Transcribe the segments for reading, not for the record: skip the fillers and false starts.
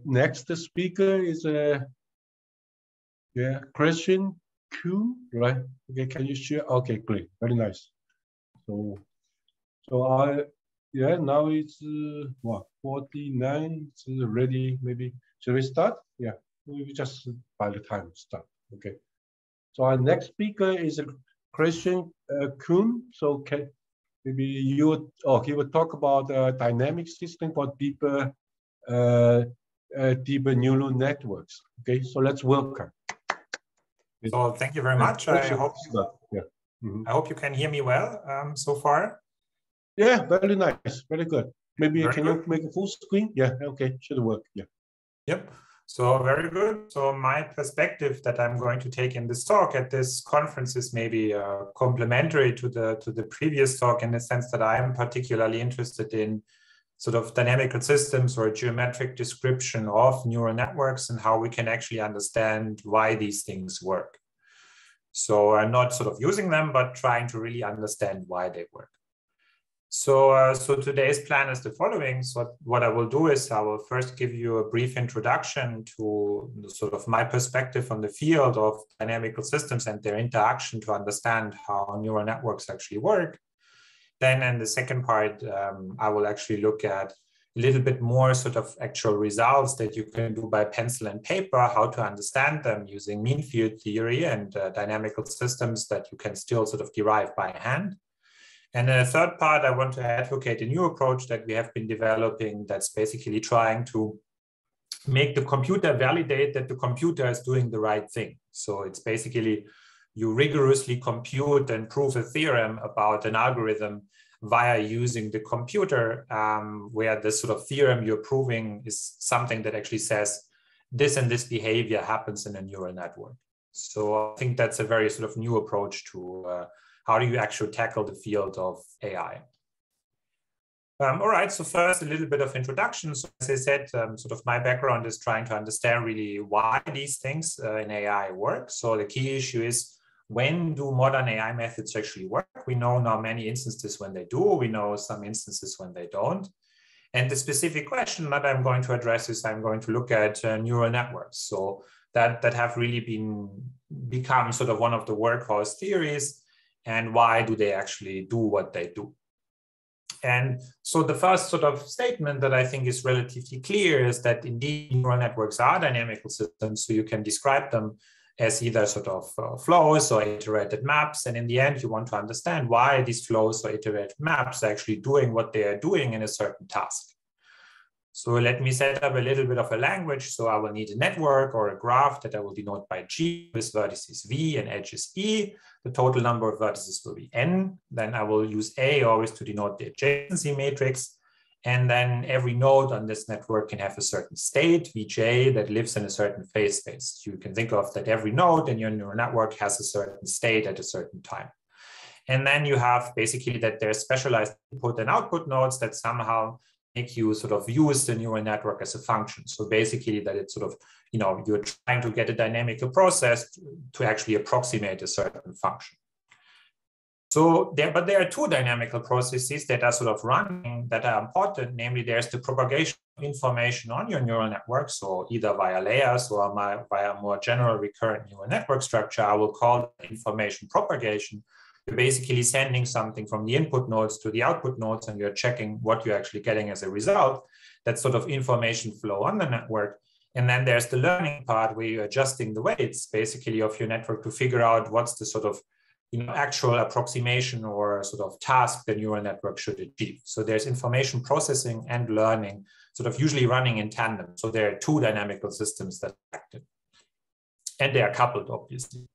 next speaker is Christian Kuehn, right? Okay, can you share? Okay, great, very nice. So now it's what 49. It's ready. Maybe should we start? Yeah, we just by the time start. Okay. So our next speaker is Christian Kuehn. So maybe he will talk about dynamic system for deeper neural networks. Okay, so let's welcome. So thank you very much. I hope you can hear me well so far. Yeah, very nice, very good. Maybe can you make a full screen? Yeah, okay, should work. Yeah. Yep. So very good. So my perspective that I'm going to take in this talk at this conference is maybe complementary to the previous talk, in the sense that I am particularly interested in sort of dynamical systems or geometric description of neural networks and how we can actually understand why these things work. So I'm not sort of using them, but trying to really understand why they work. So today's plan is the following. So what I will do is I will first give you a brief introduction to sort of my perspective on the field of dynamical systems and their interaction to understand how neural networks actually work. Then in the second part, I will actually look at a little bit more sort of actual results that you can do by pencil and paper, how to understand them using mean field theory and dynamical systems that you can still sort of derive by hand. And in the third part, I want to advocate a new approach that we have been developing that's basically trying to make the computer validate that the computer is doing the right thing. So it's basically you rigorously compute and prove a theorem about an algorithm via using the computer, where the sort of theorem you're proving is something that actually says this and this behavior happens in a neural network. So I think that's a very sort of new approach to how do you actually tackle the field of AI. All right, so first a little bit of introduction. So as I said, sort of my background is trying to understand really why these things in AI work. So the key issue is, when do modern AI methods actually work? We know now many instances when they do, we know some instances when they don't. And the specific question that I'm going to address is I'm going to look at neural networks. So that have really become sort of one of the workhorse theories, and why do they actually do what they do? And so the first sort of statement that I think is relatively clear is that indeed neural networks are dynamical systems. So you can describe them as either sort of flows or iterated maps. And in the end, you want to understand why these flows or iterated maps are actually doing what they are doing in a certain task. So let me set up a little bit of a language. So I will need a network or a graph that I will denote by G with vertices V and edges E. The total number of vertices will be N. Then I will use A always to denote the adjacency matrix. And then every node on this network can have a certain state, Vj, that lives in a certain phase space. You can think of that every node in your neural network has a certain state at a certain time. And then you have basically that there's specialized input and output nodes that somehow make you sort of use the neural network as a function. So basically that it's sort of, you're trying to get a dynamical process to actually approximate a certain function. So there are two dynamical processes that are sort of running that are important. Namely, there's the propagation of information on your neural network. So either via layers or via more general recurrent neural network structure, I will call it information propagation. You're basically sending something from the input nodes to the output nodes, and you're checking what you're actually getting as a result. That's sort of information flow on the network. And then there's the learning part where you're adjusting the weights basically of your network to figure out what's the sort of actual approximation or sort of task the neural network should achieve. So there's information processing and learning sort of usually running in tandem. So there are two dynamical systems that are active. And they are coupled, obviously.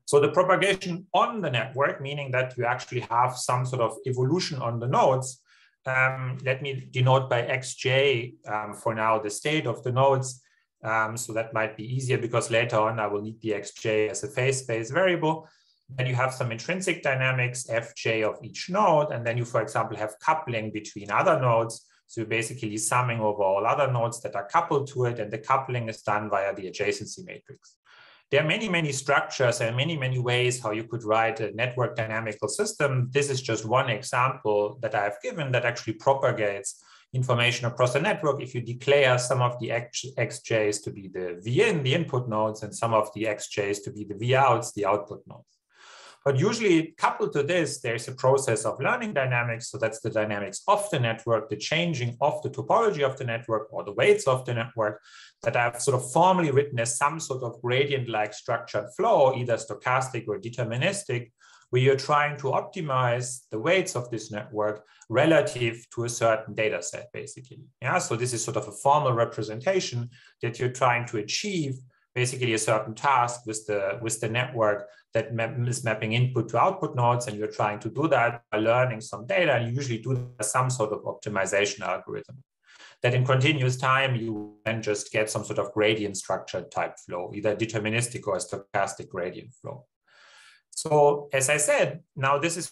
So the propagation on the network, meaning that you actually have some sort of evolution on the nodes. Let me denote by xj for now the state of the nodes. So that might be easier because later on I will need the xj as a phase space variable. Then you have some intrinsic dynamics, fj of each node. And then you, for example, have coupling between other nodes. So you're basically summing over all other nodes that are coupled to it. And the coupling is done via the adjacency matrix. There are many, many structures and many, many ways how you could write a network dynamical system. This is just one example that I've given that actually propagates information across the network if you declare some of the xj's to be the vin, the input nodes, and some of the xj's to be the vouts, the output nodes. But usually coupled to this, there's a process of learning dynamics. So that's the dynamics of the network, the changing of the topology of the network or the weights of the network that I've sort of formally written as some sort of gradient-like structured flow, either stochastic or deterministic, where you're trying to optimize the weights of this network relative to a certain data set, basically. Yeah, so this is sort of a formal representation that you're trying to achieve basically a certain task with the network that is mapping input to output nodes, and you're trying to do that by learning some data, and you usually do some sort of optimization algorithm. That in continuous time, you then just get some sort of gradient structured type flow, either deterministic or stochastic gradient flow. So as I said, now this is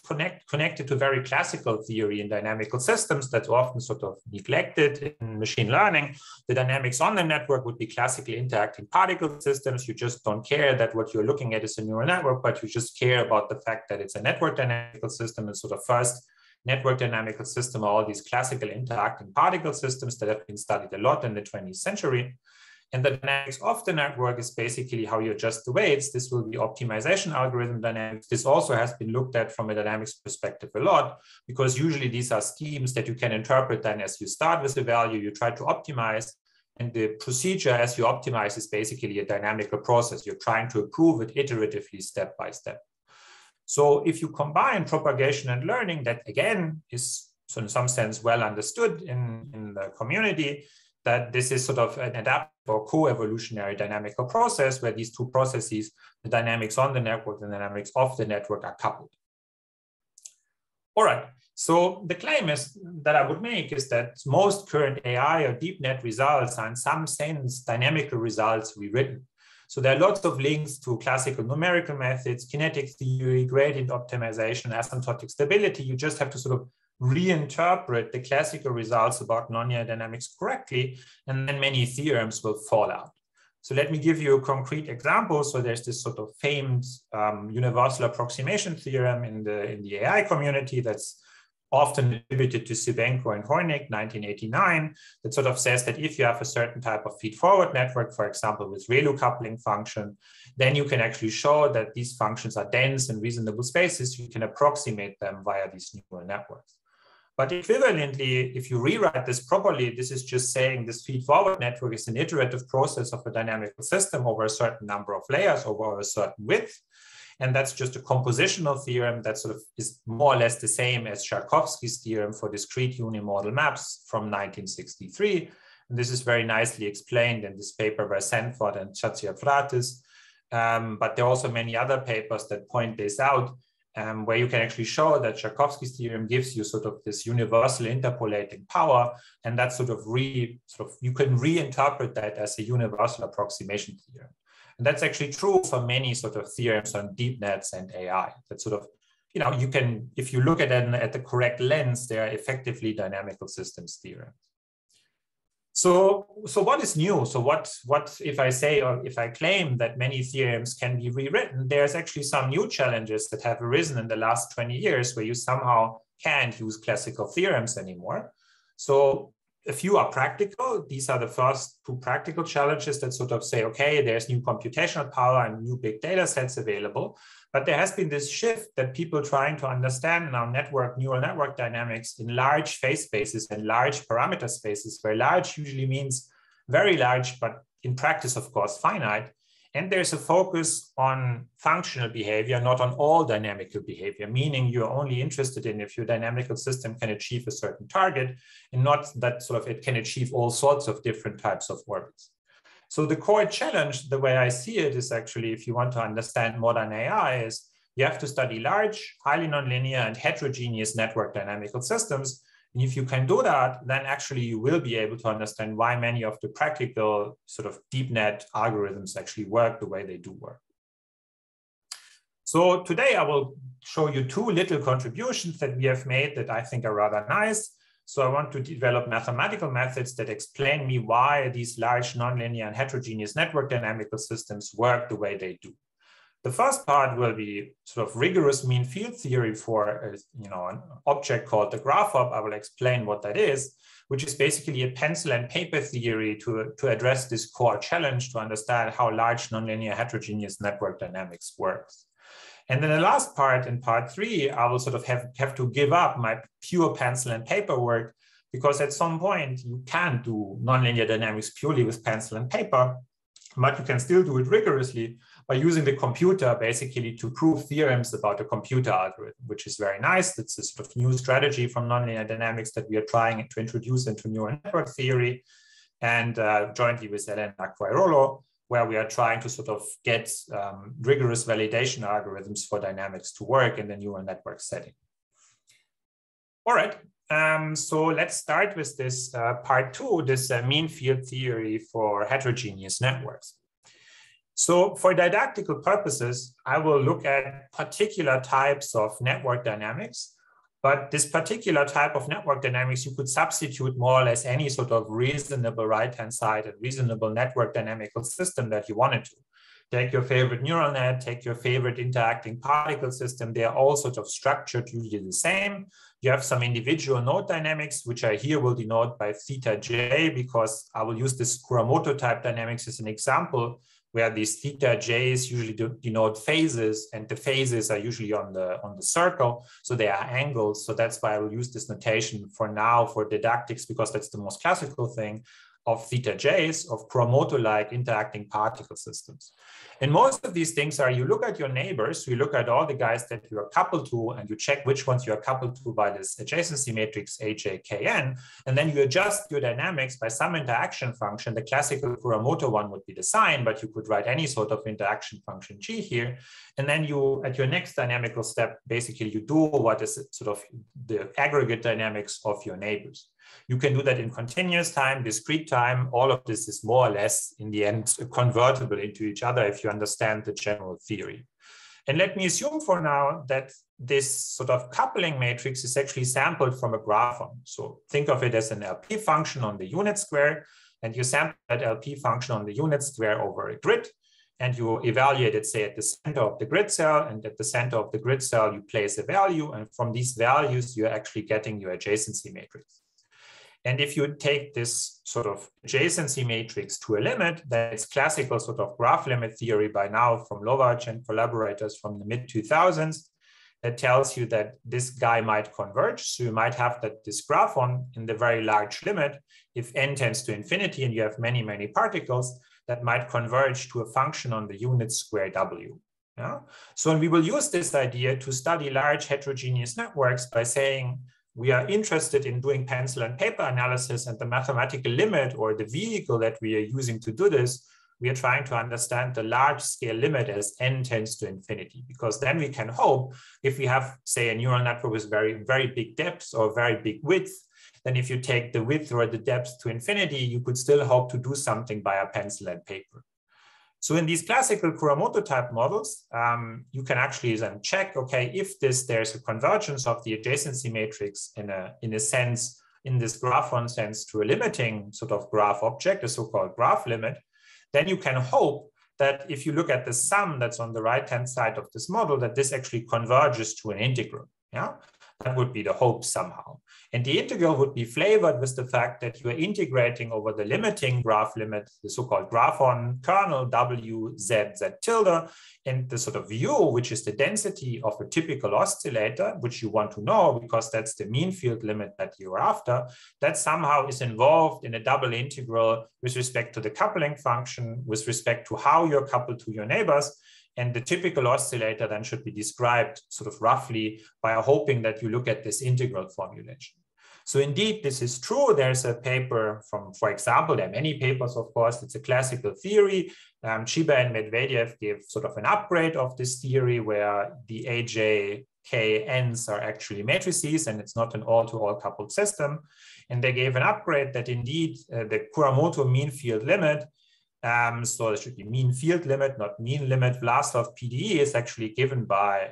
connected to very classical theory in dynamical systems that's often sort of neglected in machine learning. The dynamics on the network would be classically interacting particle systems. You just don't care that what you're looking at is a neural network, but you just care about the fact that it's a network dynamical system. And sort of first network dynamical system are all these classical interacting particle systems that have been studied a lot in the 20th century. And the dynamics of the network is basically how you adjust the weights. This will be optimization algorithm dynamics. This also has been looked at from a dynamics perspective a lot, because usually these are schemes that you can interpret then as you start with the value, you try to optimize. And the procedure as you optimize is basically a dynamical process. You're trying to improve it iteratively, step by step. So if you combine propagation and learning, that again is so in some sense well understood in the community, that this is sort of an adaptive or co-evolutionary dynamical process where these two processes, the dynamics on the network, the dynamics of the network, are coupled. All right, so the claim is that I would make is that most current AI or deep net results are in some sense dynamical results rewritten. So there are lots of links to classical numerical methods, kinetic theory, gradient optimization, asymptotic stability. You just have to sort of reinterpret the classical results about nonlinear dynamics correctly, and then many theorems will fall out. So let me give you a concrete example. So there's this sort of famed universal approximation theorem in the AI community that's often attributed to Sibenko and Hoynick, 1989, that sort of says that if you have a certain type of feed-forward network, for example, with ReLU coupling function, then you can actually show that these functions are dense in reasonable spaces. You can approximate them via these neural networks. But equivalently, if you rewrite this properly, this is just saying this feed-forward network is an iterative process of a dynamical system over a certain number of layers over a certain width. And that's just a compositional theorem that sort of is more or less the same as Tchaikovsky's theorem for discrete unimodal maps from 1963. And this is very nicely explained in this paper by Sanford and Chatsiafratis. But there are also many other papers that point this out, where you can actually show that Tchaikovsky's theorem gives you sort of this universal interpolating power, and that's sort of you can reinterpret that as a universal approximation theorem. And that's actually true for many sort of theorems on deep nets and AI. That sort of, you can, if you look at it at the correct lens, they are effectively dynamical systems theorems. So what is new? So what if I say, or if I claim that many theorems can be rewritten, there's actually some new challenges that have arisen in the last 20 years where you somehow can't use classical theorems anymore. So a few are practical. These are the first two practical challenges that sort of say, okay, there's new computational power and new big data sets available. But there has been this shift that people trying to understand now neural network dynamics in large phase spaces and large parameter spaces, where large usually means very large, but in practice, of course, finite. And there's a focus on functional behavior, not on all dynamical behavior, meaning you're only interested in if your dynamical system can achieve a certain target and not that sort of it can achieve all sorts of different types of orbits. So the core challenge, the way I see it, is actually, if you want to understand modern AI, is you have to study large, highly nonlinear and heterogeneous network dynamical systems. And if you can do that, then actually you will be able to understand why many of the practical sort of deep net algorithms actually work the way they do work. So today I will show you two little contributions that we have made that I think are rather nice. So I want to develop mathematical methods that explain me why these large nonlinear and heterogeneous network dynamical systems work the way they do. The first part will be sort of rigorous mean field theory for an object called the Graphop. I will explain what that is, which is basically a pencil and paper theory to address this core challenge to understand how large nonlinear heterogeneous network dynamics works. And then the last part, in part 3, I will sort of have to give up my pure pencil and paper work, because at some point you can't do nonlinear dynamics purely with pencil and paper, but you can still do it rigorously by using the computer basically to prove theorems about a computer algorithm, which is very nice. It's a sort of new strategy from nonlinear dynamics that we are trying to introduce into neural network theory, and jointly with Elena Queirolo, where we are trying to sort of get rigorous validation algorithms for dynamics to work in the neural network setting. All right, so let's start with this part 2, this mean field theory for heterogeneous networks. So for didactical purposes, I will look at particular types of network dynamics, but this particular type of network dynamics, you could substitute more or less any sort of reasonable right-hand side and reasonable network dynamical system that you wanted to. Take your favorite neural net, take your favorite interacting particle system. They are all sort of structured usually the same. You have some individual node dynamics, which I here will denote by theta j, because I will use this Kuramoto type dynamics as an example, where these theta j's usually denote phases, and the phases are usually on the circle, so they are angles. So that's why I will use this notation for now for didactics, because that's the most classical thing of theta j's, of Kuramoto-like interacting particle systems. And most of these things are, you look at your neighbors, you look at all the guys that you are coupled to, and you check which ones you are coupled to by this adjacency matrix AJKN, and then you adjust your dynamics by some interaction function. The classical Kuramoto one would be the sign, but you could write any sort of interaction function G here. And then you, at your next dynamical step, basically you do what is sort of the aggregate dynamics of your neighbors. You can do that in continuous time, discrete time. All of this is more or less, in the end, convertible into each other if you understand the general theory. And let me assume for now that this sort of coupling matrix is actually sampled from a graphon. So think of it as an LP function on the unit square, and you sample that LP function on the unit square over a grid, and you evaluate it, say, at the center of the grid cell, and at the center of the grid cell, you place a value, and from these values, you're actually getting your adjacency matrix. And if you take this sort of adjacency matrix to a limit, then it's classical sort of graph limit theory by now from Lovac and collaborators from the mid-2000s that tells you that this guy might converge. So you might have that this graphon in the very large limit, if n tends to infinity and you have many, many particles, that might converge to a function on the unit square W. Yeah? So we will use this idea to study large heterogeneous networks by saying, we are interested in doing pencil and paper analysis, and the mathematical limit, or the vehicle that we are using to do this, we are trying to understand the large scale limit as n tends to infinity, because then we can hope, if we have, say, a neural network with very, very big depths or very big width, then if you take the width or the depth to infinity, you could still hope to do something by a pencil and paper. So in these classical Kuramoto type models, you can actually then check, okay, if there's a convergence of the adjacency matrix in a sense, in this graphon sense, to a limiting sort of graph object, a so-called graph limit, then you can hope that if you look at the sum that's on the right-hand side of this model, that this actually converges to an integral. Yeah, that would be the hope somehow. And the integral would be flavored with the fact that you are integrating over the limiting graph limit, the so-called graphon kernel W, Z, Z tilde, and the sort of U, which is the density of a typical oscillator, which you want to know because that's the mean field limit that you're after, that somehow is involved in a double integral with respect to the coupling function, with respect to how you're coupled to your neighbors. And the typical oscillator then should be described sort of roughly by hoping that you look at this integral formulation. So indeed, this is true. There's a paper from, for example, there are many papers, of course, it's a classical theory. Chiba and Medvedev gave sort of an upgrade of this theory where the AJKNs are actually matrices and it's not an all-to-all coupled system. And they gave an upgrade that indeed the Kuramoto mean field limit, so it should be mean field limit, not mean limit. Vlasov PDE is actually given by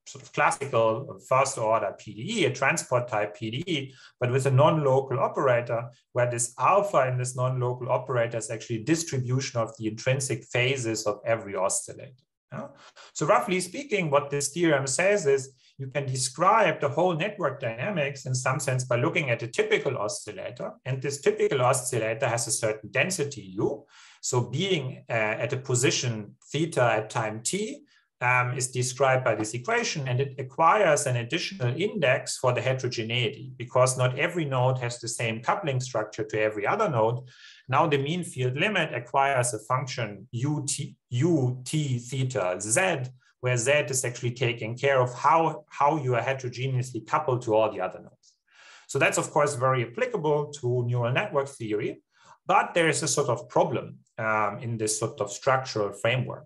sort of classical first order PDE, a transport type PDE, but with a non-local operator, where this alpha in this non-local operator is actually distribution of the intrinsic phases of every oscillator. Yeah? So roughly speaking, what this theorem says is you can describe the whole network dynamics in some sense by looking at a typical oscillator. And this typical oscillator has a certain density U. So being at a position theta at time t is described by this equation, and it acquires an additional index for the heterogeneity because not every node has the same coupling structure to every other node. Now the mean field limit acquires a function ut theta z, where z is actually taking care of how you are heterogeneously coupled to all the other nodes. So that's of course very applicable to neural network theory, but there is a sort of problem in this sort of structural framework.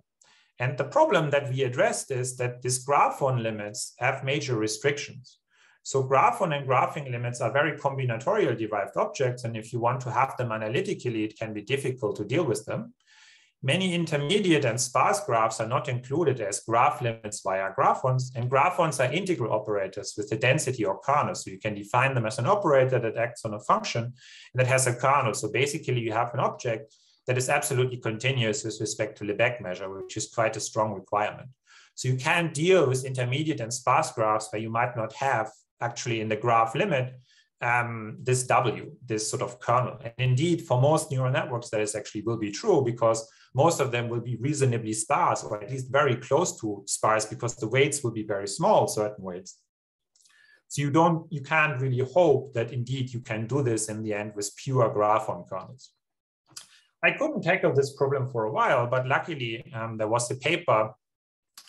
And the problem that we addressed is that these graphon limits have major restrictions. So graphon and graphing limits are very combinatorial derived objects. And if you want to have them analytically, it can be difficult to deal with them. Many intermediate and sparse graphs are not included as graph limits via graphons. And graphons are integral operators with a density or kernel. So you can define them as an operator that acts on a function that has a kernel. So basically you have an object that is absolutely continuous with respect to Lebesgue measure, which is quite a strong requirement. So you can deal with intermediate and sparse graphs where you might not have actually in the graph limit this W, this sort of kernel. And indeed, for most neural networks, that is actually will be true because most of them will be reasonably sparse or at least very close to sparse because the weights will be very small, certain weights. So you can't really hope that indeed you can do this in the end with pure graphon kernels. I couldn't tackle this problem for a while, but luckily there was a paper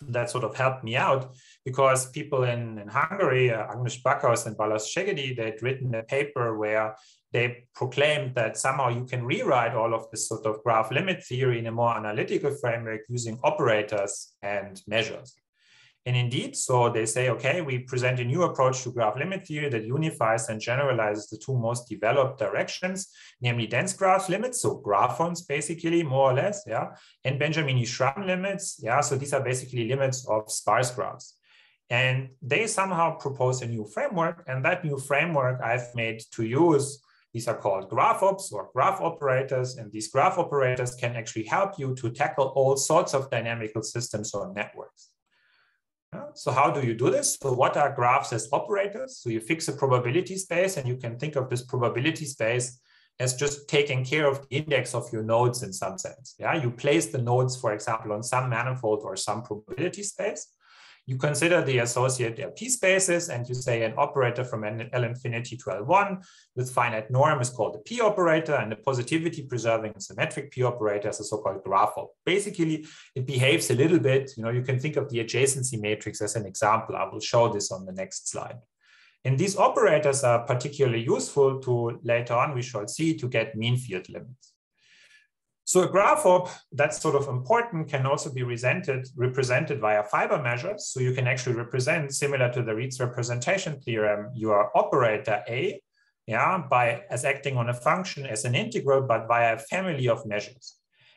that sort of helped me out because people in Hungary, Agnes Backhaus and Balázs Segedi, they'd written a paper where they proclaimed that somehow you can rewrite all of this sort of graph limit theory in a more analytical framework using operators and measures. And indeed, so they say, okay, we present a new approach to graph limit theory that unifies and generalizes the two most developed directions, namely dense graph limits, so graphons basically, more or less, yeah, and Benjamini-Schramm limits, yeah, so these are basically limits of sparse graphs. And they somehow propose a new framework, and that new framework I've made to use. These are called Graphops or graph operators, and these graph operators can actually help you to tackle all sorts of dynamical systems or networks. So how do you do this? So what are graphs as operators? So you fix a probability space, and you can think of this probability space as just taking care of the index of your nodes in some sense. Yeah, you place the nodes, for example, on some manifold or some probability space. You consider the associated LP spaces, and you say an operator from L infinity to L1 with finite norm is called the P operator, and the positivity preserving symmetric P operator is a so-called graphop. Basically, it behaves a little bit, you can think of the adjacency matrix as an example. I will show this on the next slide. And these operators are particularly useful to later on, we shall see, to get mean field limits. So a graphop that's sort of important can also be represented via fiber measures. So you can actually represent, similar to the Reed's representation theorem, your operator A, as acting on a function as an integral, but via a family of measures.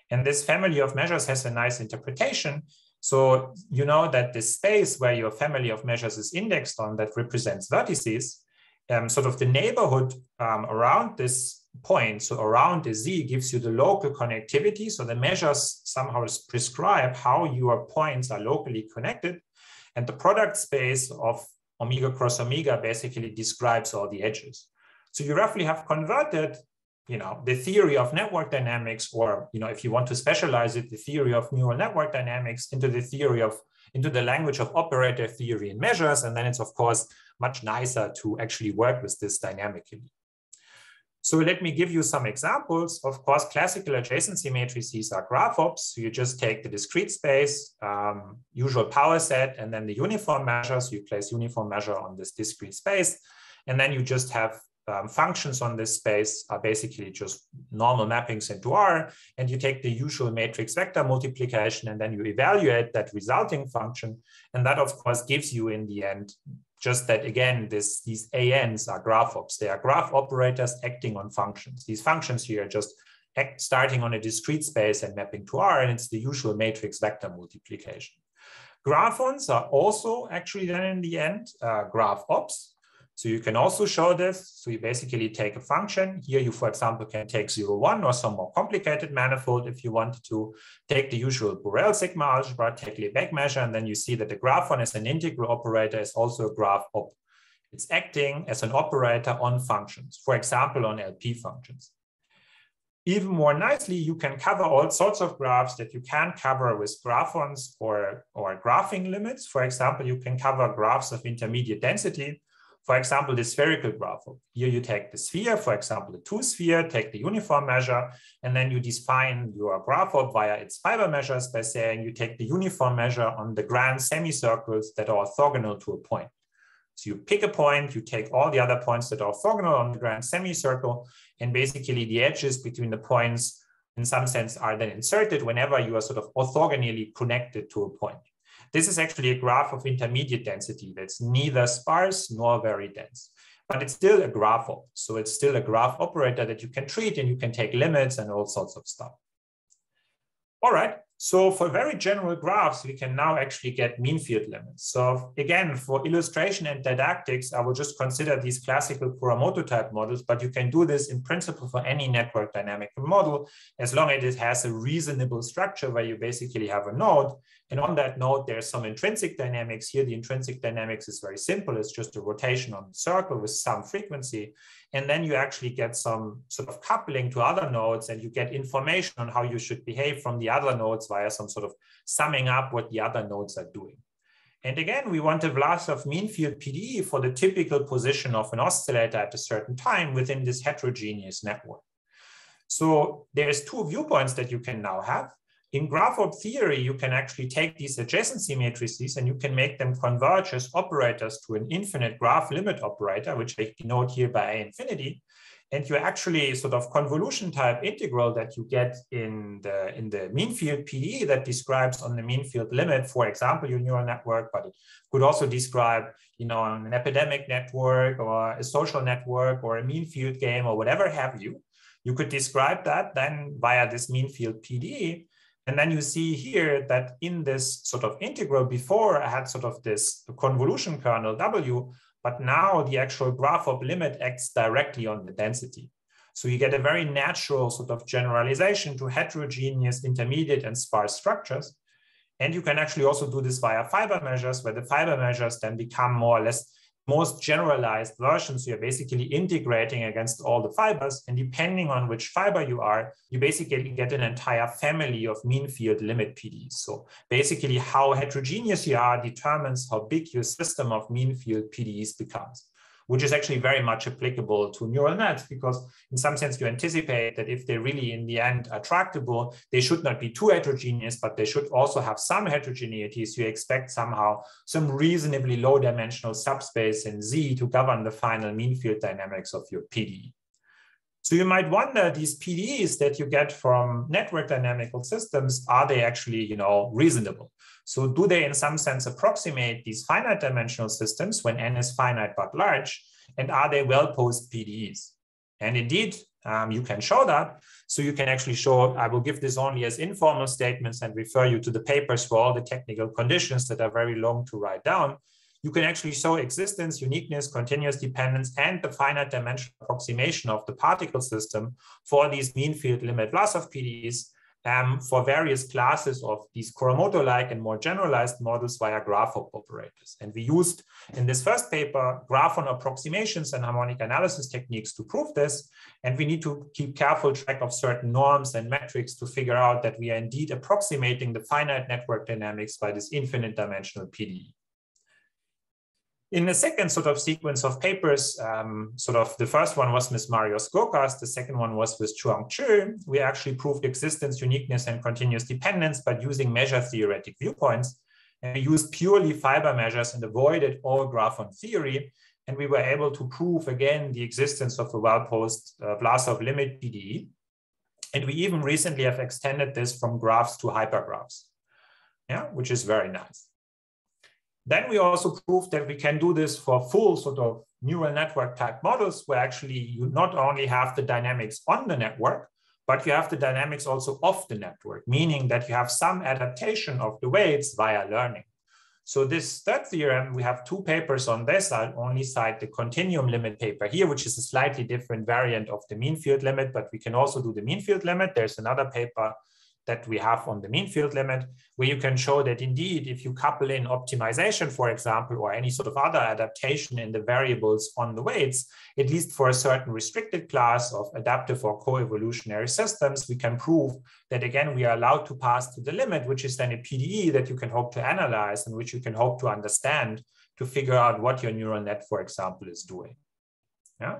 And this family of measures has a nice interpretation. So you know that the space where your family of measures is indexed on that represents vertices, sort of the neighborhood around this point, so around the Z, gives you the local connectivity. So the measures somehow prescribe how your points are locally connected. And the product space of omega cross omega basically describes all the edges. So you roughly have converted, the theory of network dynamics, or, if you want to specialize it, the theory of neural network dynamics into the language of operator theory and measures. And then it's, of course, much nicer to actually work with this dynamically. So let me give you some examples. Of course, classical adjacency matrices are graphops. So you just take the discrete space, usual power set, and then the uniform measure. So you place uniform measure on this discrete space. And then you just have functions on this space are basically just normal mappings into R. And you take the usual matrix vector multiplication, and then you evaluate that resulting function. And that, of course, gives you in the end just that, again, these ANs are graphops. They are graph operators acting on functions. These functions here are just starting on a discrete space and mapping to R, and it's the usual matrix vector multiplication. Graphons are also actually then in the end graph ops. So you can also show this. So you basically take a function. Here you, for example, can take 0, 1 or some more complicated manifold if you wanted to. Take the usual Borel sigma algebra, take Lebesgue measure, and then you see that the graphon as an integral operator is also a graph op. It's acting as an operator on functions, for example, on LP functions. Even more nicely, you can cover all sorts of graphs that you can't cover with graphons or graphing limits. For example, you can cover graphs of intermediate density. For example, the spherical graph. Here you take the sphere, for example, the 2-sphere, take the uniform measure, and then you define your graph via its fiber measures by saying you take the uniform measure on the grand semicircles that are orthogonal to a point. So you pick a point, you take all the other points that are orthogonal on the grand semicircle, and basically the edges between the points in some sense are then inserted whenever you are sort of orthogonally connected to a point. This is actually a graph of intermediate density that's neither sparse nor very dense, but it's still a graph op. So it's still a graph operator that you can treat, and you can take limits and all sorts of stuff. All right, so for very general graphs, we can now actually get mean field limits. So again, for illustration and didactics, I will just consider these classical Kuramoto type models, but you can do this in principle for any network dynamical model, as long as it has a reasonable structure where you basically have a node. And on that node, there's some intrinsic dynamics. Here, the intrinsic dynamics is very simple. It's just a rotation on the circle with some frequency. And then you actually get some sort of coupling to other nodes, and you get information on how you should behave from the other nodes via some sort of summing up what the other nodes are doing. And again, we want a class of mean field PDE for the typical position of an oscillator at a certain time within this heterogeneous network. So there's two viewpoints that you can now have. In graph theory, you can actually take these adjacency matrices and you can make them converge as operators to an infinite graph limit operator, which I denote here by A infinity. And you actually sort of convolution type integral that you get in the mean field PDE that describes on the mean field limit, for example, your neural network, but it could also describe, an epidemic network or a social network or a mean field game or whatever have you. You could describe that then via this mean field PDE. And then you see here that in this sort of integral before, I had sort of this convolution kernel W, but now the actual graph of limit acts directly on the density. So you get a very natural sort of generalization to heterogeneous intermediate and sparse structures. And you can actually also do this via fiber measures, where the fiber measures then become more or less most generalized versions. You're basically integrating against all the fibers, and depending on which fiber you are, you basically get an entire family of mean field limit PDEs. So basically how heterogeneous you are determines how big your system of mean field PDEs becomes, which is actually very much applicable to neural nets, because in some sense you anticipate that if they really in the end are tractable, they should not be too heterogeneous, but they should also have some heterogeneity. So you expect somehow some reasonably low dimensional subspace in Z to govern the final mean field dynamics of your PDE. So you might wonder, these PDEs that you get from network dynamical systems, are they actually, reasonable? So do they in some sense approximate these finite dimensional systems when n is finite but large? And are they well-posed PDEs? And indeed, you can show that. So you can actually show, I will give this only as informal statements and refer you to the papers for all the technical conditions that are very long to write down. You can actually show existence, uniqueness, continuous dependence, and the finite dimensional approximation of the particle system for these mean field limit loss of PDEs for various classes of these Kuramoto-like and more generalized models via Graphop operators. And we used in this first paper graphon approximations and harmonic analysis techniques to prove this. And we need to keep careful track of certain norms and metrics to figure out that we are indeed approximating the finite network dynamics by this infinite dimensional PDE. In the second sort of sequence of papers, the first one was with Gkogkas, the second one was with Chuang. We actually proved existence, uniqueness, and continuous dependence by using measure theoretic viewpoints. And we used purely fiber measures and avoided all graphon theory. And we were able to prove again the existence of a well-posed Vlasov limit PDE. And we even recently have extended this from graphs to hypergraphs, which is very nice. Then we also proved that we can do this for full sort of neural network type models, where actually you not only have the dynamics on the network, but you have the dynamics also off the network, meaning that you have some adaptation of the weights via learning. So this third theorem, we have two papers on this. I'll only cite the continuum limit paper here, which is a slightly different variant of the mean field limit, but we can also do the mean field limit. There's another paper that we have on the mean field limit, where you can show that indeed, if you couple in optimization, for example, or any sort of other adaptation in the variables on the weights, at least for a certain restricted class of adaptive or co-evolutionary systems, we can prove that, again, we are allowed to pass to the limit, which is then a PDE that you can hope to analyze and which you can hope to understand to figure out what your neural net, for example, is doing. Yeah.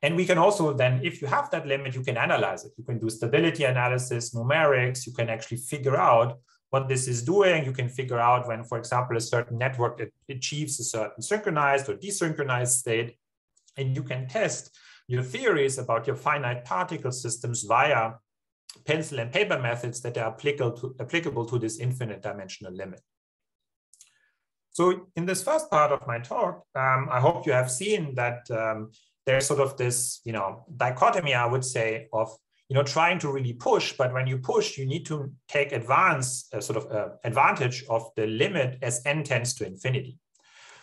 And we can also then, if you have that limit, you can analyze it. You can do stability analysis, numerics. You can actually figure out what this is doing. You can figure out when, for example, a certain network achieves a certain synchronized or desynchronized state. And you can test your theories about your finite particle systems via pencil and paper methods that are applicable to this infinite dimensional limit. So in this first part of my talk, I hope you have seen that there's sort of this, dichotomy, I would say, of, trying to really push, but when you push, you need to take advantage of the limit as n tends to infinity.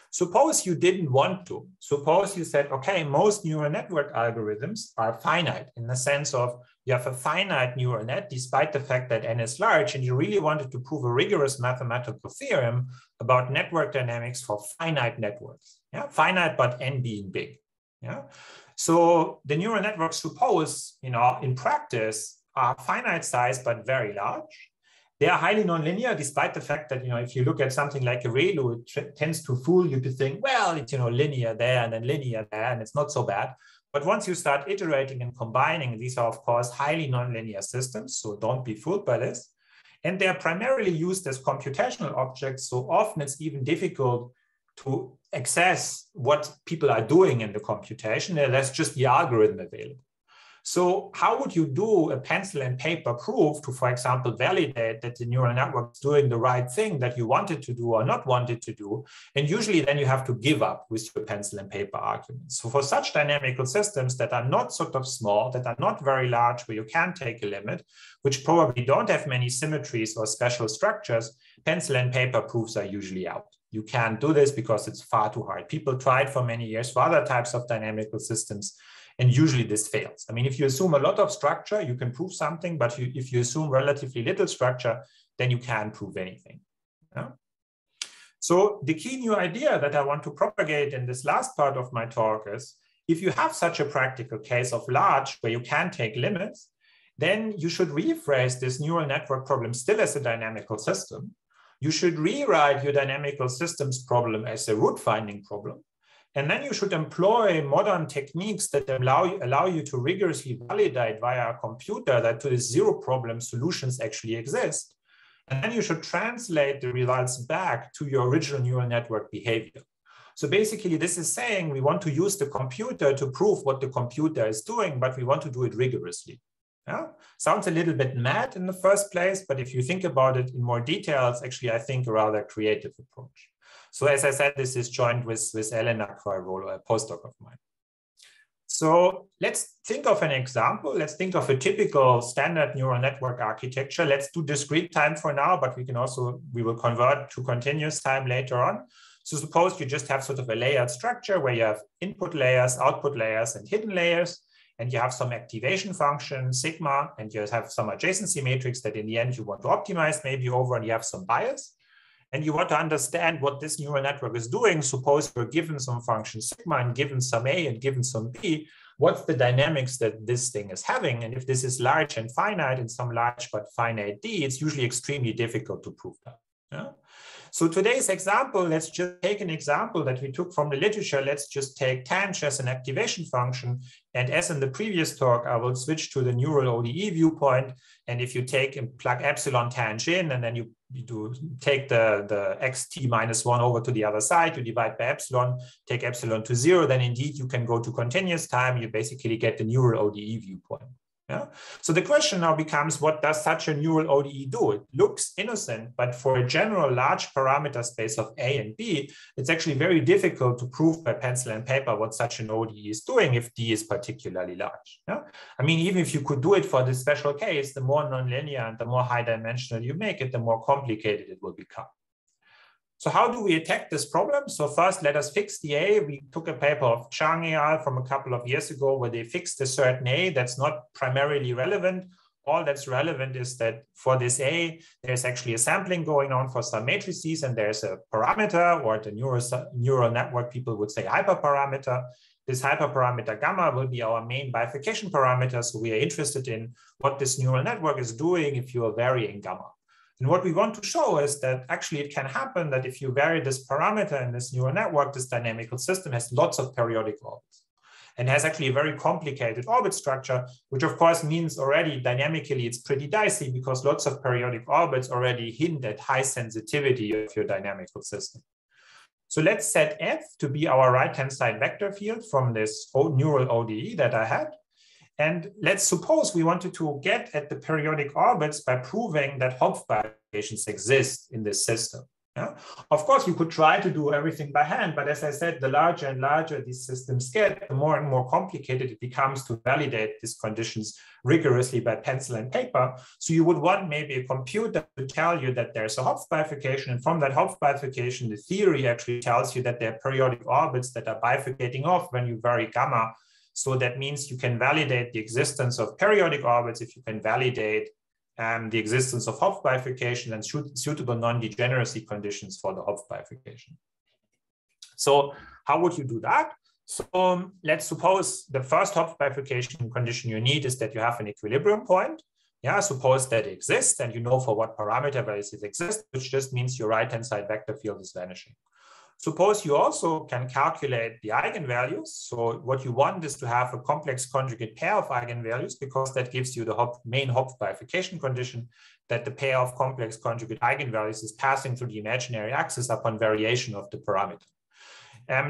Suppose you didn't want to. Suppose you said, okay, most neural network algorithms are finite in the sense of you have a finite neural net despite the fact that n is large, and you really wanted to prove a rigorous mathematical theorem about network dynamics for finite networks. Yeah, finite but n being big. Yeah, so the neural networks, suppose, in practice, are finite size but very large. They are highly nonlinear, despite the fact that, if you look at something like Queirolo, it tends to fool you to think, well, it's, linear there and then linear there, and it's not so bad. But once you start iterating and combining, these are, of course, highly nonlinear systems, so don't be fooled by this. And they are primarily used as computational objects, so often it's even difficult to access what people are doing in the computation. That's just the algorithm available. So how would you do a pencil and paper proof to, for example, validate that the neural network is doing the right thing that you wanted to do or not wanted to do? And usually then you have to give up with your pencil and paper arguments. So for such dynamical systems that are not sort of small, that are not very large, where you can take a limit, which probably don't have many symmetries or special structures, pencil and paper proofs are usually out. You can't do this because it's far too hard. People tried for many years for other types of dynamical systems, and usually this fails. I mean, if you assume a lot of structure, you can prove something, but if you assume relatively little structure, then you can't prove anything. Yeah? So the key new idea that I want to propagate in this last part of my talk is, if you have such a practical case of large where you can take limits, then you should rephrase this neural network problem still as a dynamical system. You should rewrite your dynamical systems problem as a root finding problem. And then you should employ modern techniques that allow you to rigorously validate via a computer that to the zero problem solutions actually exist. And then you should translate the results back to your original neural network behavior. So basically, this is saying we want to use the computer to prove what the computer is doing, but we want to do it rigorously. Yeah? Sounds a little bit mad in the first place, but if you think about it in more detail, it's actually, I think, a rather creative approach. So as I said, this is joined with Elena, Queirolo, a postdoc of mine. So let's think of an example. Let's think of a typical standard neural network architecture. Let's do discrete time for now, but we will convert to continuous time later on. So suppose you just have sort of a layered structure where you have input layers, output layers, and hidden layers, and you have some activation function, sigma, and you have some adjacency matrix that in the end you want to optimize maybe over, and you have some bias. And you want to understand what this neural network is doing. Suppose you're given some function sigma and given some A and given some B, what's the dynamics that this thing is having? And if this is large and finite in some large but finite D, it's usually extremely difficult to prove that. Yeah? So today's example, let's just take an example that we took from the literature. Let's just take tanh as an activation function. And as in the previous talk, I will switch to the neural ODE viewpoint. And if you take and plug epsilon tanh in, and then you take the xt minus 1 over to the other side, you divide by epsilon, take epsilon to 0, then indeed you can go to continuous time. You basically get the neural ODE viewpoint. Yeah? So the question now becomes, what does such a neural ODE do? It looks innocent, but for a general large parameter space of A and B, it's actually very difficult to prove by pencil and paper what such an ODE is doing if D is particularly large. Yeah? I mean, even if you could do it for this special case, the more nonlinear and the more high dimensional you make it, the more complicated it will become. So how do we attack this problem? So first, let us fix the A. We took a paper of Chuang et al. From a couple of years ago where they fixed a certain A that's not primarily relevant. All that's relevant is that for this A, there's actually a sampling going on for some matrices, and there's a parameter, or the neural network people would say hyperparameter. This hyperparameter gamma will be our main bifurcation parameter. So we are interested in what this neural network is doing if you are varying gamma. And what we want to show is that actually it can happen that if you vary this parameter in this neural network, this dynamical system has lots of periodic orbits and has actually a very complicated orbit structure, which of course means already dynamically it's pretty dicey because lots of periodic orbits already hint at high sensitivity of your dynamical system. So let's set F to be our right-hand side vector field from this neural ODE that I had. And let's suppose we wanted to get at the periodic orbits by proving that Hopf bifurcations exist in this system. Yeah? Of course, we could try to do everything by hand, but as I said, the larger and larger these systems get, the more and more complicated it becomes to validate these conditions rigorously by pencil and paper. So you would want maybe a computer to tell you that there's a Hopf bifurcation, and from that Hopf bifurcation, the theory actually tells you that there are periodic orbits that are bifurcating off when you vary gamma. So that means you can validate the existence of periodic orbits if you can validate the existence of Hopf bifurcation and suitable non-degeneracy conditions for the Hopf bifurcation. So how would you do that? So let's suppose the first Hopf bifurcation condition you need is that you have an equilibrium point. Yeah, suppose that it exists and you know for what parameter values it exists, which just means your right-hand side vector field is vanishing. Suppose you also can calculate the eigenvalues. So what you want is to have a complex conjugate pair of eigenvalues because that gives you the main Hopf bifurcation condition that the pair of complex conjugate eigenvalues is passing through the imaginary axis upon variation of the parameter.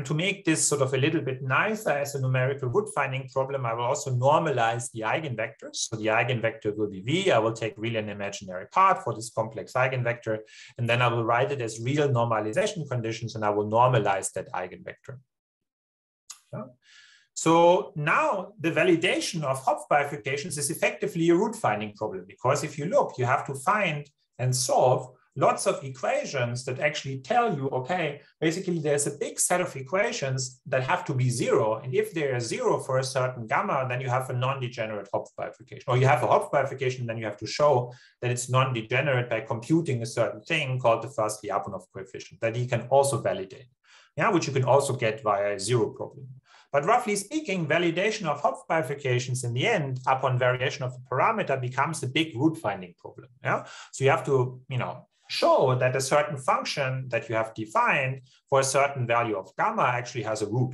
To make this sort of a little bit nicer as a numerical root finding problem, I will also normalize the eigenvectors. So the eigenvector will be V. I will take real and imaginary part for this complex eigenvector, and then I will write it as real normalization conditions, and I will normalize that eigenvector. Yeah. So now the validation of Hopf bifurcations is effectively a root finding problem, because if you look, you have to find and solve lots of equations that actually tell you, okay, basically there's a big set of equations that have to be zero. And if they are zero for a certain gamma, then you have a non-degenerate Hopf bifurcation. Or you have a Hopf bifurcation, then you have to show that it's non-degenerate by computing a certain thing called the first Lyapunov coefficient that you can also validate, yeah, which you can also get via a zero problem. But roughly speaking, validation of Hopf bifurcations in the end, upon variation of a parameter, becomes a big root finding problem. Yeah? So you have to, show that a certain function that you have defined for a certain value of gamma actually has a root.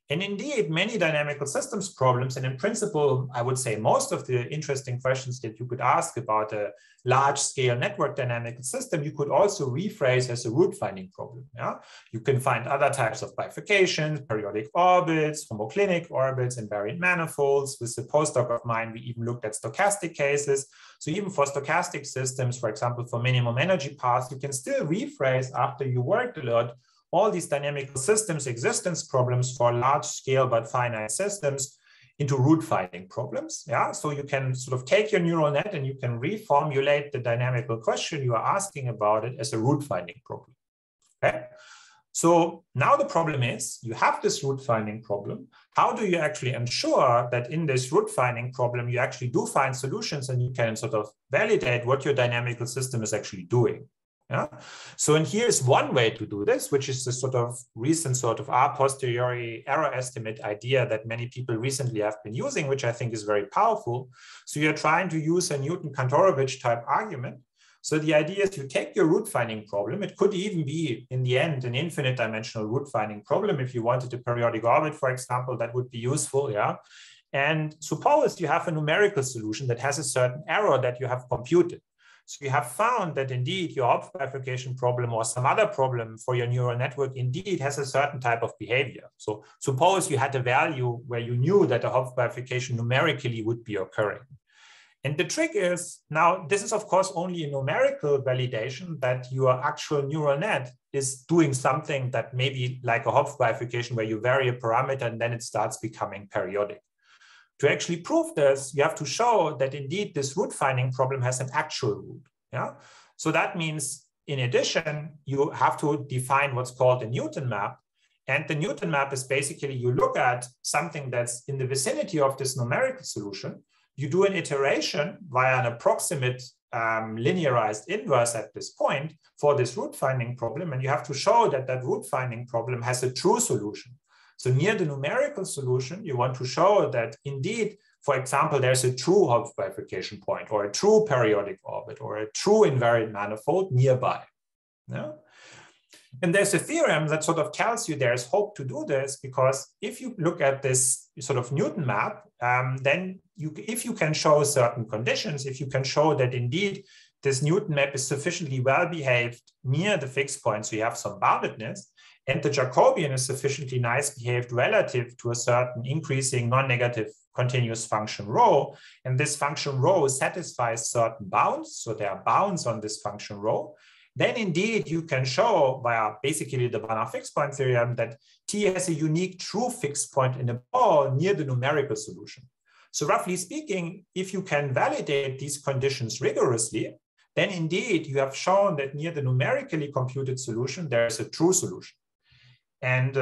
And indeed, many dynamical systems problems, and in principle, I would say most of the interesting questions that you could ask about a large-scale network dynamical system, you could also rephrase as a root-finding problem. Yeah? You can find other types of bifurcations, periodic orbits, homoclinic orbits, invariant manifolds. With the postdoc of mine, we even looked at stochastic cases. So even for stochastic systems, for example, for minimum energy paths, you can still rephrase after you worked a lot all these dynamical systems existence problems for large scale but finite systems into root finding problems. Yeah, so you can sort of take your neural net and you can reformulate the dynamical question you are asking about it as a root finding problem. Okay. So now the problem is you have this root finding problem. How do you actually ensure that in this root finding problem, you actually do find solutions and you can sort of validate what your dynamical system is actually doing? Yeah. So, and here's one way to do this, which is the sort of recent sort of a posteriori error estimate idea that many people recently have been using, which I think is very powerful. So you're trying to use a Newton-Kantorovich type argument. So the idea is you take your root finding problem. It could even be, in the end, an infinite dimensional root finding problem. If you wanted a periodic orbit, for example, that would be useful. Yeah. And suppose you have a numerical solution that has a certain error that you have computed. So you have found that indeed your Hopf bifurcation problem or some other problem for your neural network indeed has a certain type of behavior. So suppose you had a value where you knew that a Hopf bifurcation numerically would be occurring. And the trick is, now this is of course only a numerical validation that your actual neural net is doing something that may be like a Hopf bifurcation where you vary a parameter and then it starts becoming periodic. To actually prove this, you have to show that indeed this root finding problem has an actual root. Yeah. So that means in addition, you have to define what's called a Newton map. And the Newton map is basically you look at something that's in the vicinity of this numerical solution. You do an iteration via an approximate linearized inverse at this point for this root finding problem. And you have to show that that root finding problem has a true solution. So near the numerical solution, you want to show that indeed, for example, there's a true Hopf bifurcation point or a true periodic orbit or a true invariant manifold nearby. Yeah? And there's a theorem that sort of tells you there's hope to do this, because if you look at this sort of Newton map, then if you can show certain conditions, if you can show that indeed this Newton map is sufficiently well behaved near the fixed point, so you have some boundedness, and the Jacobian is sufficiently nice behaved relative to a certain increasing non-negative continuous function rho, and this function rho satisfies certain bounds, so there are bounds on this function rho, then indeed you can show via basically the Banach fixed point theorem that T has a unique true fixed point in a ball near the numerical solution. So roughly speaking, if you can validate these conditions rigorously, then indeed you have shown that near the numerically computed solution, there is a true solution. And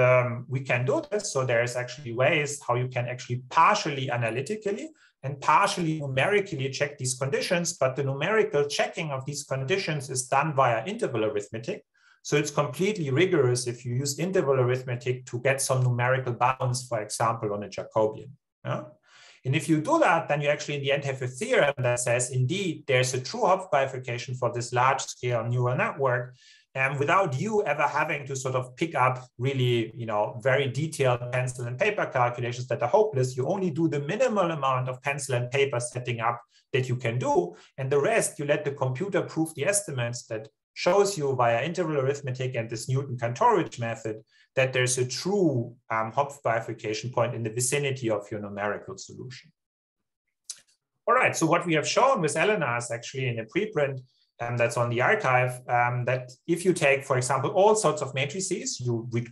we can do this. So there's actually ways how you can actually partially analytically and partially numerically check these conditions, but the numerical checking of these conditions is done via interval arithmetic. So it's completely rigorous if you use interval arithmetic to get some numerical bounds, for example, on a Jacobian. Yeah? And if you do that, then you actually in the end have a theorem that says, indeed, there's a true Hopf bifurcation for this large scale neural network, and without you ever having to sort of pick up really, very detailed pencil and paper calculations that are hopeless. You only do the minimal amount of pencil and paper setting up that you can do. And the rest, you let the computer prove the estimates that shows you via interval arithmetic and this Newton-Kantorowicz method that there's a true Hopf bifurcation point in the vicinity of your numerical solution. All right, so what we have shown with Elena is actually in a preprint that's on the archive, that if you take, for example, all sorts of matrices, we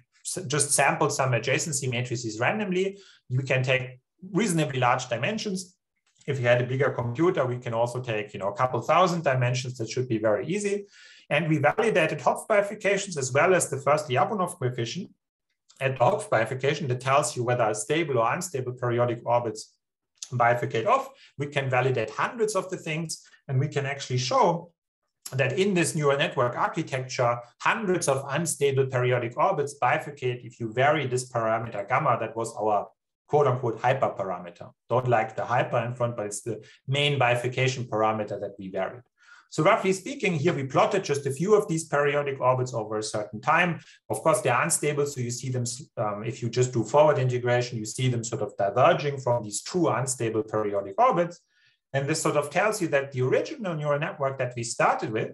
just sample some adjacency matrices randomly, you can take reasonably large dimensions. If you had a bigger computer, we can also take a couple thousand dimensions. That should be very easy. And we validated Hopf bifurcations as well as the first Lyapunov coefficient at Hopf bifurcation that tells you whether stable or unstable periodic orbits bifurcate off. We can validate hundreds of the things, and we can actually show that in this neural network architecture, hundreds of unstable periodic orbits bifurcate if you vary this parameter gamma. That was our quote-unquote hyperparameter. Don't like the hyper in front, but it's the main bifurcation parameter that we varied. So roughly speaking, here we plotted just a few of these periodic orbits over a certain time. Of course, they're unstable, so you see them, if you just do forward integration, you see them sort of diverging from these true unstable periodic orbits. And this sort of tells you that the original neural network that we started with,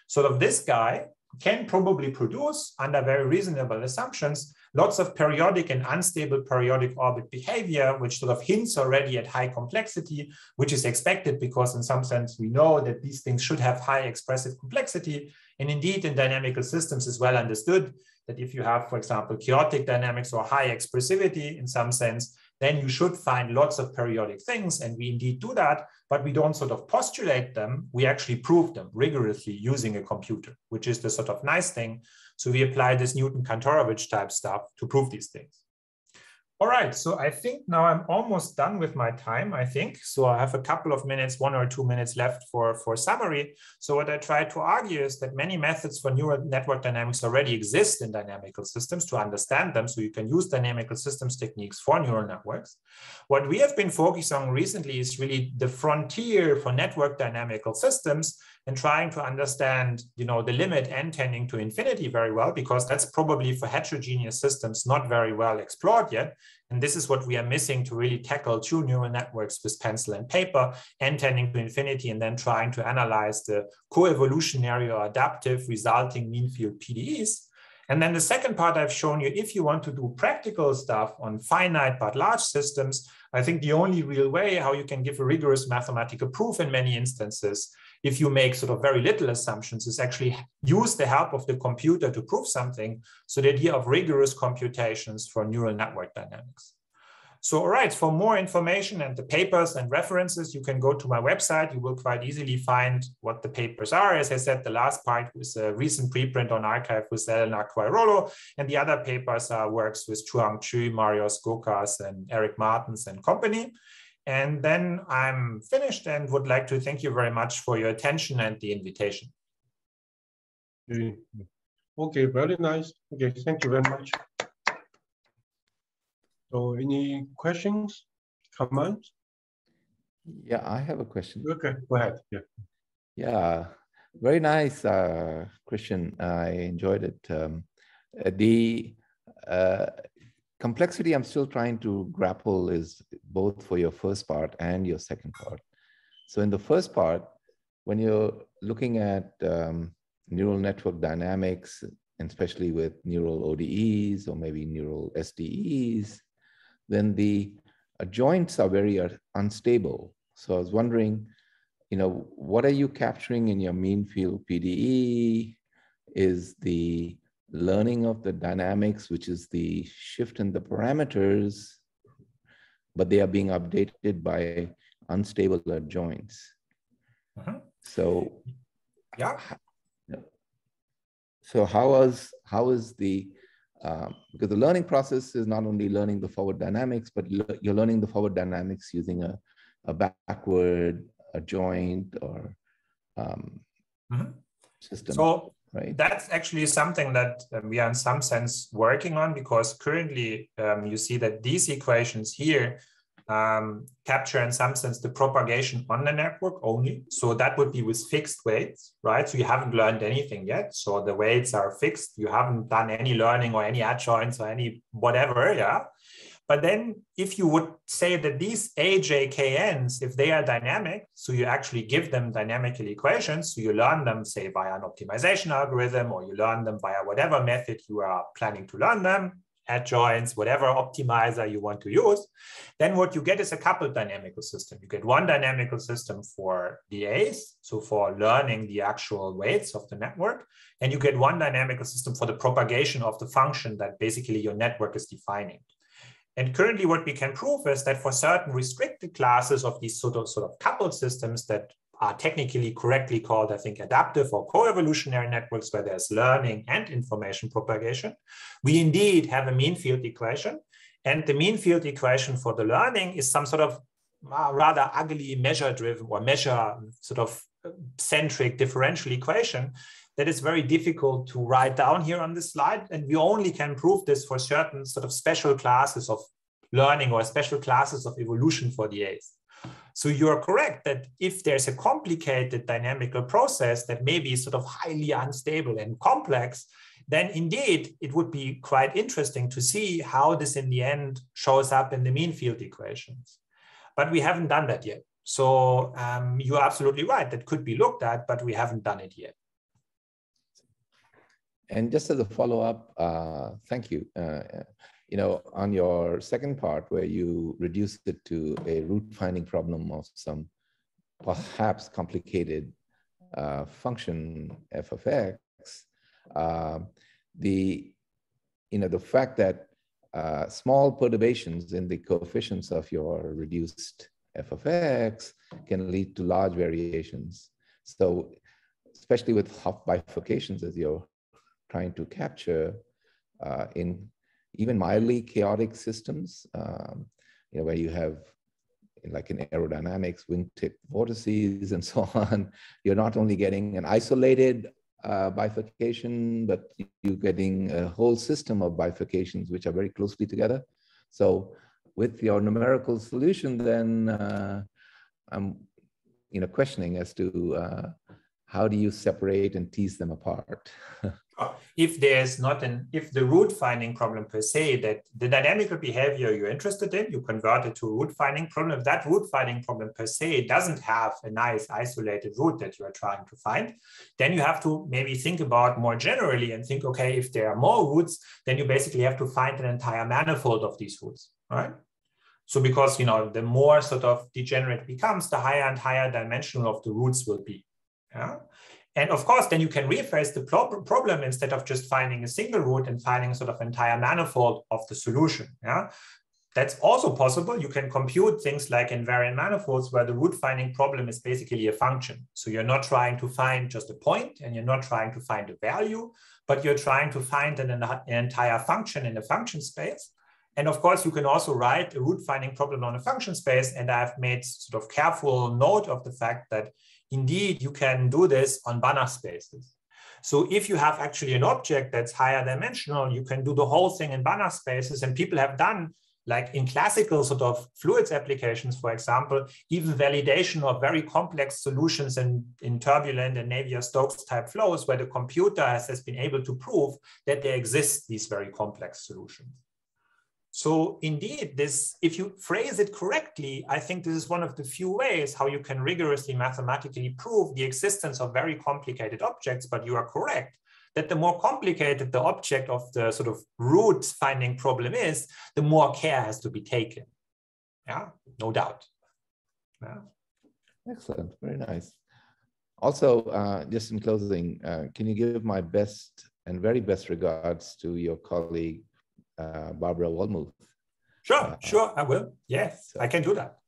sort of this guy, can probably produce, under very reasonable assumptions, lots of periodic and unstable periodic orbit behavior, which sort of hints already at high complexity, which is expected because in some sense we know that these things should have high expressive complexity. And indeed, in dynamical systems is well understood that if you have, for example, chaotic dynamics or high expressivity in some sense, then you should find lots of periodic things. And we indeed do that, but we don't sort of postulate them. We actually prove them rigorously using a computer, which is the sort of nice thing. So we apply this Newton-Kantorowicz type stuff to prove these things. All right, so I think now I'm almost done with my time, I think. So I have a couple of minutes, 1 or 2 minutes left for summary. So what I try to argue is that many methods for neural network dynamics already exist in dynamical systems to understand them. So you can use dynamical systems techniques for neural networks. What we have been focusing on recently is really the frontier for network dynamical systems and trying to understand, the limit n tending to infinity very well, because that's probably for heterogeneous systems not very well explored yet. And this is what we are missing to really tackle true neural networks with pencil and paper, n tending to infinity, and then trying to analyze the co-evolutionary or adaptive resulting mean field PDEs. And then the second part I've shown you, if you want to do practical stuff on finite but large systems, I think the only real way how you can give a rigorous mathematical proof in many instances, if you make sort of very little assumptions, is actually use the help of the computer to prove something. So the idea of rigorous computations for neural network dynamics. So, all right, for more information and the papers and references, you can go to my website. You will quite easily find what the papers are. As I said, the last part was a recent preprint on arXiv with Elena Queirolo, and the other papers are works with Chuang, Marius Gkogkas, and Eric Martens and company. And then I'm finished and would like to thank you very much for your attention and the invitation. Okay, very nice. Okay, thank you very much. So any questions, comments? Yeah, I have a question. Okay, go ahead. Yeah. Yeah, very nice, Christian. I enjoyed it. The complexity I'm still trying to grapple is both for your first part and your second part. So in the first part, when you're looking at neural network dynamics, and especially with neural ODEs or maybe neural SDEs, then the joints are very unstable. So I was wondering, what are you capturing in your mean field PDE? Is the learning of the dynamics, which is the shift in the parameters, but they are being updated by unstable joints. So, yeah. So how is the because the learning process is not only learning the forward dynamics, but you're learning the forward dynamics using a backward, a joint, or system. So right? That's actually something that we are in some sense working on, because currently you see that these equations here capture in some sense the propagation on the network only. So that would be with fixed weights, right? So you haven't learned anything yet. So the weights are fixed. You haven't done any learning or any adjoints or any whatever, yeah. But then if you would say that these AJKNs, if they are dynamic, so you actually give them dynamical equations, so you learn them, say, via an optimization algorithm, or you learn them via whatever method you are planning to learn them, adjoints, whatever optimizer you want to use, then what you get is a coupled dynamical system. You get one dynamical system for DAs, so for learning the actual weights of the network, and you get one dynamical system for the propagation of the function that basically your network is defining. And currently what we can prove is that for certain restricted classes of these sort of coupled systems that are technically correctly called, I think, adaptive or co-evolutionary networks, where there's learning and information propagation, we indeed have a mean field equation. And the mean field equation for the learning is some sort of rather ugly measure-driven or measure sort of centric differential equation that is very difficult to write down here on this slide. And we only can prove this for certain sort of special classes of learning or special classes of evolution for DAs. So you're correct that if there's a complicated dynamical process that may be sort of highly unstable and complex, then indeed it would be quite interesting to see how this in the end shows up in the mean field equations. But we haven't done that yet. So you're absolutely right, that could be looked at, but we haven't done it yet. And just as a follow-up, thank you. On your second part, where you reduced it to a root finding problem of some perhaps complicated function f of x, the fact that small perturbations in the coefficients of your reduced f of x can lead to large variations. So especially with Hopf bifurcations, as you're trying to capture in even mildly chaotic systems, where you have, like in aerodynamics, wingtip vortices and so on, you're not only getting an isolated bifurcation, but you're getting a whole system of bifurcations which are very closely together. So with your numerical solution, then I'm questioning as to how do you separate and tease them apart? If the root finding problem per se, that the dynamical behavior you're interested in, you convert it to a root finding problem. If that root finding problem per se doesn't have a nice isolated root that you are trying to find, then you have to maybe think about more generally and think, okay, if there are more roots, then you basically have to find an entire manifold of these roots, right? So because, the more sort of degenerate it becomes, the higher and higher dimensional of the roots will be. Yeah. And of course, then you can rephrase the problem instead of just finding a single root and finding sort of entire manifold of the solution. Yeah. that's also possible. You can compute things like invariant manifolds where the root finding problem is basically a function. So you're not trying to find just a point and you're not trying to find a value, but you're trying to find an entire function in a function space. And of course, you can also write a root finding problem on a function space. And I've made sort of careful note of the fact that indeed you can do this on Banach spaces. So if you have actually an object that's higher dimensional, you can do the whole thing in Banach spaces. And people have done, like in classical sort of fluids applications, for example, even validation of very complex solutions in turbulent and Navier-Stokes type flows, where the computer has been able to prove that there exist these very complex solutions. So indeed, this, if you phrase it correctly, I think this is one of the few ways how you can rigorously mathematically prove the existence of very complicated objects. But you are correct that the more complicated the object of the sort of root finding problem is, the more care has to be taken. Yeah, no doubt. Yeah. Excellent, very nice. Also, just in closing, can you give my best and very best regards to your colleague, Barbara Wolmuth? Sure, I will. Yes, I can do that.